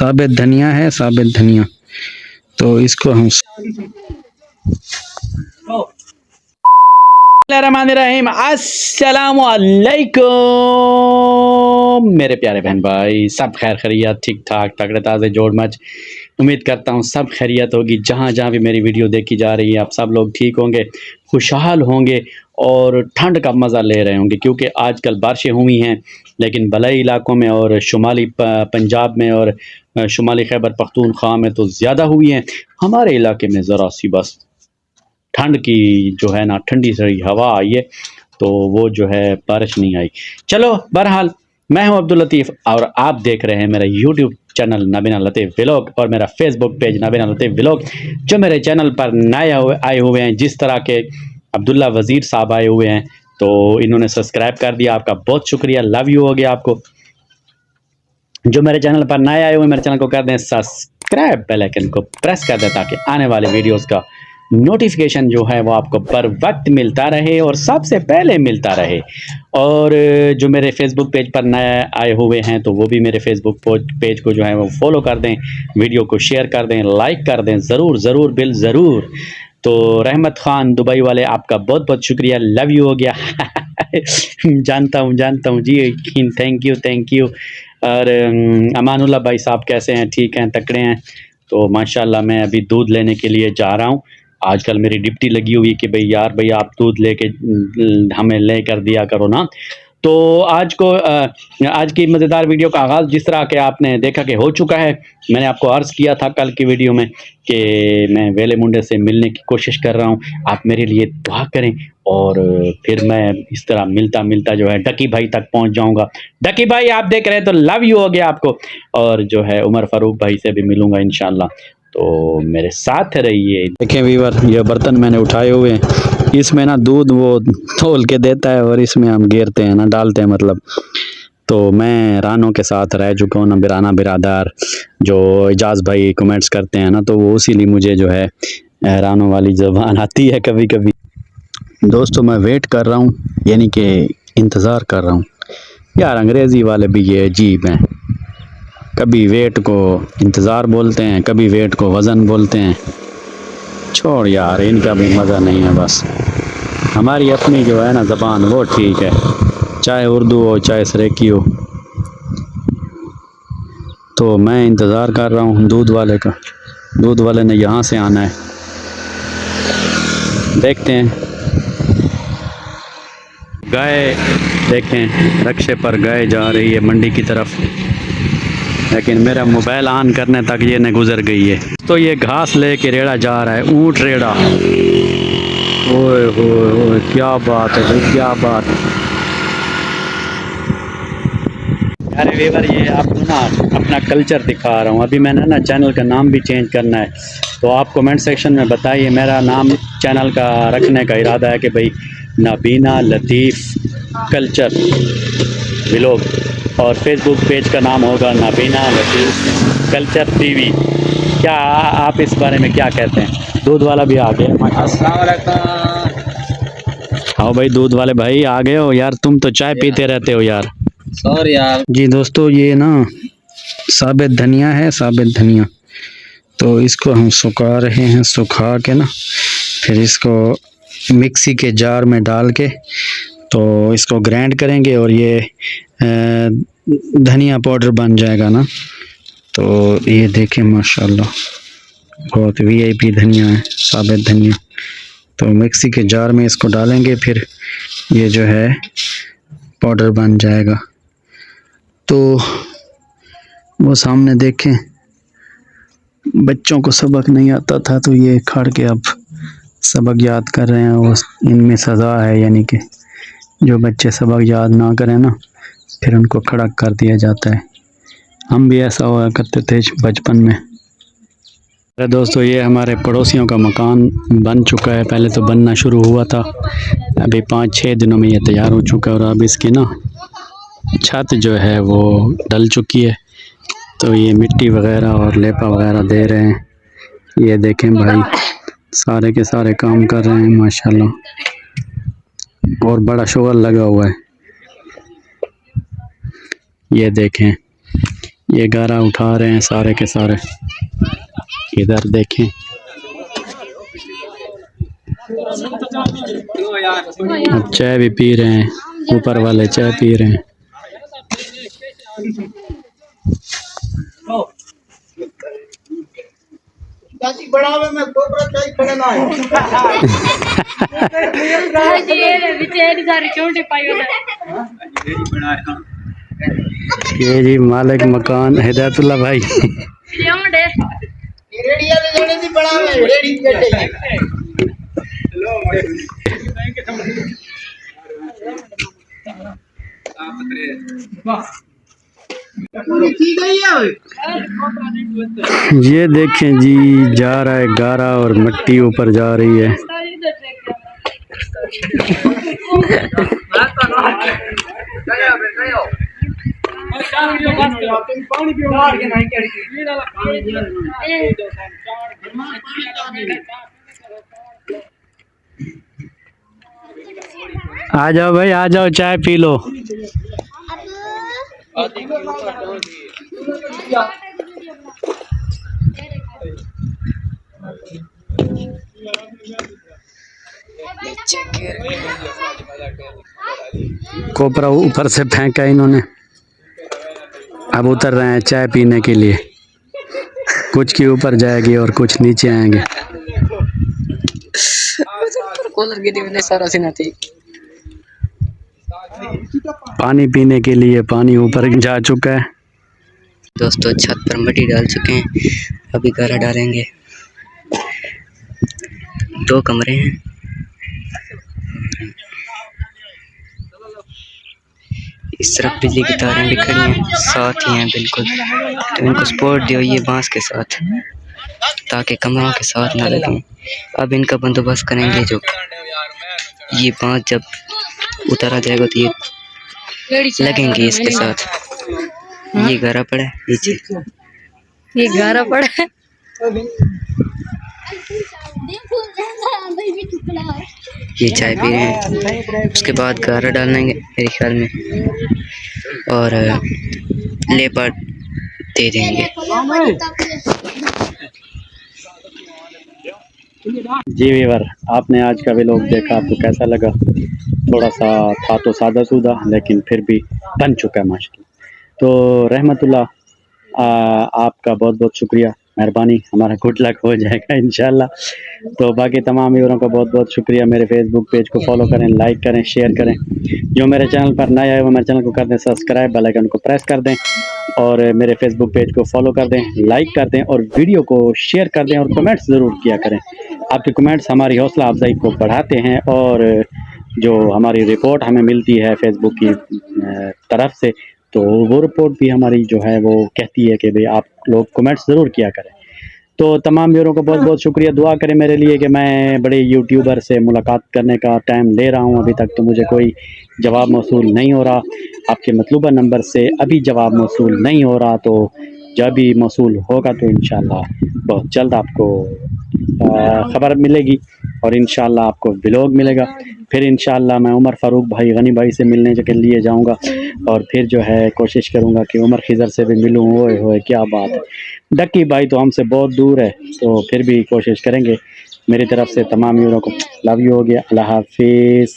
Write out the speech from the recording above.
साबित धनिया है, साबित धनिया। तो इसको हम रहीम अस्सलामु अलैकुम मेरे प्यारे बहन भाई, सब खैर खैरियत, ठीक ठाक, तगड़े ताज़े जोड़ मच। उम्मीद करता हूँ सब खैरियत होगी। जहाँ जहाँ भी मेरी वीडियो देखी जा रही है, आप सब लोग ठीक होंगे, खुशहाल होंगे और ठंड का मज़ा ले रहे होंगे, क्योंकि आजकल बारिशें हुई हैं, लेकिन बलई इलाकों में और शुमाली पंजाब में और शुमाली खैबर पख्तूनख्वा में तो ज़्यादा हुई हैं। हमारे इलाके में ज़रा सी बस ठंड की जो है ना, ठंडी सी हवा आई है, तो वो जो है बारिश नहीं आई। चलो बहरहाल, मैं हूं अब्दुल लतीफ़ और आप देख रहे हैं मेरा यूट्यूब चैनल नबीना लतीफ़ व्लॉग और मेरा फेसबुक पेज नबीना लतीफ़ व्लॉग। जो मेरे चैनल पर नए आए हुए हैं, जिस तरह के अब्दुल्ला वज़ीर साहब आए हुए हैं, तो इन्होंने सब्सक्राइब कर दिया, आपका बहुत शुक्रिया, लव यू हो गया आपको। जो मेरे चैनल पर नए आए हुए, मेरे चैनल को कर दें सब्सक्राइब, बेल आइकन को प्रेस कर दें, ताकि आने वाले वीडियोस का नोटिफिकेशन जो है वो आपको पर वक्त मिलता रहे और सबसे पहले मिलता रहे। और जो मेरे फेसबुक पेज पर नए आए हुए हैं, तो वो भी मेरे फेसबुक पेज को जो है वो फॉलो कर दें, वीडियो को शेयर कर दें, लाइक कर दें, ज़रूर ज़रूर बिल ज़रूर। तो रहमत खान दुबई वाले, आपका बहुत बहुत शुक्रिया, लव यू हो गया। जानता हूँ जी, थैंक यू। और अमानुल्लाह भाई साहब कैसे हैं? ठीक हैं, तकड़े हैं? तो माशाल्लाह, मैं अभी दूध लेने के लिए जा रहा हूँ। आजकल मेरी डिप्टी लगी हुई कि भाई यार भैया, आप दूध लेके हमें ले कर दिया करो ना। तो आज की मज़ेदार वीडियो का आगाज़ जिस तरह के आपने देखा कि हो चुका है। मैंने आपको अर्ज़ किया था कल की वीडियो में कि मैं वेले मुंडे से मिलने की कोशिश कर रहा हूँ, आप मेरे लिए दुआ करें, और फिर मैं इस तरह मिलता मिलता जो है डकी भाई तक पहुँच जाऊँगा। डकी भाई आप देख रहे हैं तो लव यू हो गया आपको। और जो है उमर फ़ारूक भाई से भी मिलूँगा इंशाल्लाह, तो मेरे साथ रहिए। देखें वीवर, ये बर्तन मैंने उठाए हुए हैं, इसमें ना दूध वो तौल के देता है और इसमें हम गेरते हैं ना, डालते हैं मतलब। तो मैं रानों के साथ रह चुका हूँ ना, बिराना बिरादार जो एजाज भाई कमेंट्स करते हैं ना, तो वो इसीलिए मुझे जो है रानों वाली ज़बान आती है कभी कभी। दोस्तों मैं वेट कर रहा हूँ, यानी कि इंतज़ार कर रहा हूँ यार। अंग्रेज़ी वाले भी ये अजीब हैं, कभी वेट को इंतज़ार बोलते हैं, कभी वेट को वज़न बोलते हैं। छोड़ यार, इनका भी मज़ा नहीं है। बस हमारी अपनी जो है ना ज़बान, वो ठीक है, चाहे उर्दू हो चाहे सरेकी हो। तो मैं इंतज़ार कर रहा हूँ दूध वाले का। दूध वाले ने यहाँ से आना है, देखते हैं। गाय देखें, रक्शे पर गाय जा रही है मंडी की तरफ, लेकिन मेरा मोबाइल ऑन करने तक ये न गुजर गई है। तो ये घास लेके रेड़ा जा रहा है, ऊंट रेड़ा। ओए होए होए, क्या बात है भाई, क्या बात है। अरे वीवर, ये आपको ना अपना कल्चर दिखा रहा हूँ। अभी मैंने ना चैनल का नाम भी चेंज करना है, तो आप कमेंट सेक्शन में बताइए। मेरा नाम चैनल का रखने का इरादा है कि भाई नबीना लतीफ़ कल्चर व्लॉग, और फेसबुक पेज का नाम होगा नबीना लतीफ़ कल्चर टीवी। क्या आप इस बारे में क्या कहते हैं? दूध वाला भी आ गया। अस्सलाम वालेकुम। हाँ भाई, दूध वाले भाई आ गए हो यार, तुम तो चाय पीते रहते हो यार। सॉरी यार। जी दोस्तों, ये ना साबित धनिया है, साबित धनिया। तो इसको हम सुखा रहे हैं, सुखा के ना फिर इसको मिक्सी के जार में डाल के तो इसको ग्राइंड करेंगे, और ये धनिया पाउडर बन जाएगा ना। तो ये देखें माशाल्लाह, बहुत वीआईपी धनिया है, साबित धनिया। तो मिक्सी के जार में इसको डालेंगे, फिर ये जो है पाउडर बन जाएगा। तो वो सामने देखें, बच्चों को सबक नहीं आता था तो ये खड़ के अब सबक याद कर रहे हैं। वो इनमें सज़ा है, यानी कि जो बच्चे सबक याद ना करें ना, फिर उनको खड़ा कर दिया जाता है। हम भी ऐसा हुआ करते थे बचपन में। अरे दोस्तों, ये हमारे पड़ोसियों का मकान बन चुका है। पहले तो बनना शुरू हुआ था, अभी 5-6 दिनों में ये तैयार हो चुका है, और अब इसकी ना छत जो है वो डल चुकी है। तो ये मिट्टी वगैरह और लेपा वगैरह दे रहे हैं। ये देखें भाई, सारे के सारे काम कर रहे हैं माशाल्लाह, और बड़ा शोर लगा हुआ है। ये देखें, ये गारा उठा रहे हैं सारे के सारे। इधर देखें, अब चाय भी पी रहे हैं, ऊपर वाले चाय पी रहे हैं। में कोबरा चाय खड़ा ना है। ये जी मालिक मकान हिदायतुल्लाह भाई। रेडिया ले जाने दी बड़ा है रेडी बैठे। ये देखें जी, जा रहा है गारा और मिट्टी ऊपर जा रही है। आ जाओ भाई, आ जाओ, चाय पी लो। कोपरा ऊपर से फेंका इन्होंने, अब उतर रहे हैं चाय पीने के लिए। कुछ के ऊपर जाएगी और कुछ नीचे आएंगे। पानी पीने के लिए पानी ऊपर जा चुका है। दोस्तों छत पर मिट्टी डाल चुके हैं, अभी गारा डालेंगे। 2 कमरे हैं, इस तरफ बिजली की तारें भी खड़ी हैं, साथ ही हैं बिल्कुल। तो इनको सपोर्ट दियो ये बांस के साथ, ताकि कमरों के साथ ना लगें। अब इनका बंदोबस्त करेंगे, जो ये बांस जब उतारा जाएगा तो ये लगेंगे इसके साथ। ये गारा पड़ा है नीचे, ये गारा पड़ा है। ये चाय पी रहे हैं, उसके बाद गारा डालेंगे मेरे ख्याल में, और लेबर दे देंगे। जी वीवर, आपने आज का व्लॉग देखा, आपको कैसा लगा? थोड़ा सा था तो सादा सूदा, लेकिन फिर भी बन चुका है माशाल्लाह। तो रहमतुल्लाह, आपका बहुत बहुत शुक्रिया, मेहरबानी। हमारा गुड लक हो जाएगा इंशाल्लाह। तो बाकी तमाम व्यूअरों का बहुत बहुत शुक्रिया। मेरे फेसबुक पेज को फॉलो करें, लाइक करें, शेयर करें। जो मेरे चैनल पर नए आए वो मेरे चैनल को कर दें सब्सक्राइब, बेल आइकन को प्रेस कर दें, और मेरे फेसबुक पेज को फॉलो कर दें, लाइक कर दें, और वीडियो को शेयर कर दें, और कमेंट्स ज़रूर किया करें। आपके कमेंट्स हमारी हौसला अफजाई को बढ़ाते हैं, और जो हमारी रिपोर्ट हमें मिलती है फेसबुक की तरफ से, तो वो रिपोर्ट भी हमारी जो है वो कहती है कि भाई आप लोग कमेंट्स ज़रूर किया करें। तो तमाम व्यूअरों को बहुत बहुत शुक्रिया। दुआ करें मेरे लिए कि मैं बड़े यूट्यूबर से मुलाकात करने का टाइम ले रहा हूं, अभी तक तो मुझे कोई जवाब मौसूल नहीं हो रहा। आपके मतलूबा नंबर से अभी जवाब मौसूल नहीं हो रहा, तो जब भी मौसूल होगा तो इंशाल्लाह बहुत जल्द आपको ख़बर मिलेगी, और इंशाल्लाह आपको व्लॉग मिलेगा। फिर इंशाल्लाह मैं उमर फ़ारूक भाई, गनी भाई से मिलने के लिए जाऊंगा, और फिर जो है कोशिश करूंगा कि उमर खिज़र से भी मिलूं। ओए होए क्या बात है, डक्की भाई तो हमसे बहुत दूर है, तो फिर भी कोशिश करेंगे। मेरी तरफ से तमाम व्यूअरों को लव यू हो गया। अल्लाह हाफिज़।